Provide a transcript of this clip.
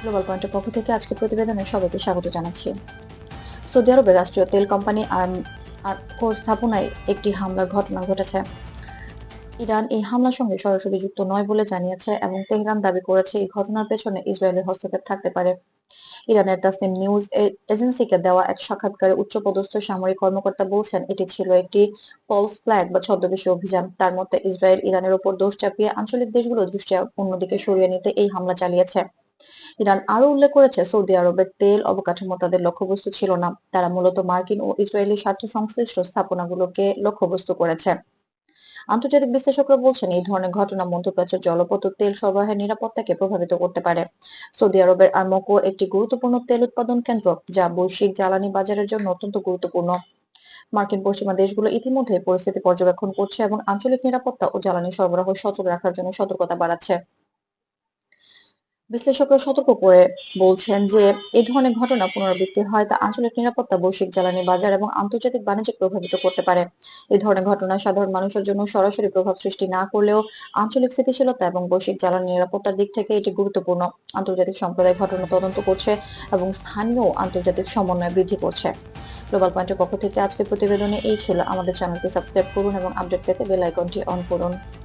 Global পয়েন্টের পক্ষ থেকে আজকে প্রতিবেদনে সবাইকে স্বাগত জানাচ্ছি। সৌদি আরবের রাষ্ট্রীয় তেল কোম্পানি আরামকোর স্থাপনায় একটি হামলার ঘটনা ঘটেছে। ইরান এই হামলার সঙ্গে সরাসরি যুক্ত নয় বলে জানিয়েছে এবং তেহরান দাবি করেছে এই ঘটনার পেছনে ইসরায়েলের হস্তক্ষেপ থাকতে পারে। ইরানের তাসনিম নিউজ এজেন্সিকে দেওয়া এক সাক্ষাৎকারে উচ্চপদস্থ সামরিক কর্মকর্তা বলছেন, এটি ছিল একটি ফলস ফ্ল্যাগ বা ছদ্মবেশী অভিযান। তার মতে ইসরায়েল ইরানের ওপর দোষ চাপিয়ে আঞ্চলিক দেশগুলোর দৃষ্টি অন্যদিকে সরিয়ে নিতে এই হামলা চালিয়েছে। ইরান আরো উল্লেখ করেছে, সৌদি আরবের তেল অবকাঠামো তাদের লক্ষ্যবস্তু ছিল না। তারা মূলত মার্কিন ও ইসরায়েলি স্বার্থ সংশ্লিষ্ট স্থাপনাগুলোকে লক্ষ্যবস্তু করেছে। আন্তর্জাতিক বিশ্লেষকরা বলছেন, এই ধরনের ঘটনা মধ্যপ্রাচ্যের জলপথ ও তেল সরবরাহের নিরাপত্তাকে প্রভাবিত করতে পারে। সৌদি আরবের আরমকো একটি গুরুত্বপূর্ণ তেল উৎপাদন কেন্দ্র, যা বৈশ্বিক জ্বালানি বাজারের জন্য অত্যন্ত গুরুত্বপূর্ণ। মার্কিন পশ্চিমা দেশগুলো ইতিমধ্যে পরিস্থিতি পর্যবেক্ষণ করছে এবং আঞ্চলিক নিরাপত্তা ও জ্বালানি সরবরাহ সচল রাখার জন্য সতর্কতা বাড়াচ্ছে। বিশ্লেষকরা সতর্ক করে বলছেন যে এই ধরনের ঘটনা পুনরাবৃত্তি হয় তা আঞ্চলিক নিরাপত্তা, বৈশ্বিক জ্বালানি বাজার এবং আন্তর্জাতিক বাণিজ্য প্রভাবিত করতে পারে। এই ধরনের ঘটনা সাধারণ মানুষের জন্য সরাসরি প্রভাব সৃষ্টি না করলেও আঞ্চলিক স্থিতিশীলতা এবং বৈশ্বিক জ্বালানি নিরাপত্তার দিক থেকে এটি গুরুত্বপূর্ণ। আন্তর্জাতিক সম্প্রদায় ঘটনা তদন্ত করছে এবং স্থানীয় আন্তর্জাতিক সমন্বয় বৃদ্ধি করছে। গ্লোবাল পয়েন্টের পক্ষ থেকে আজকের প্রতিবেদনে এই ছিল। আমাদের চ্যানেলটি সাবস্ক্রাইব করুন এবং আপডেট পেতে বেল আইকনটি অন করুন।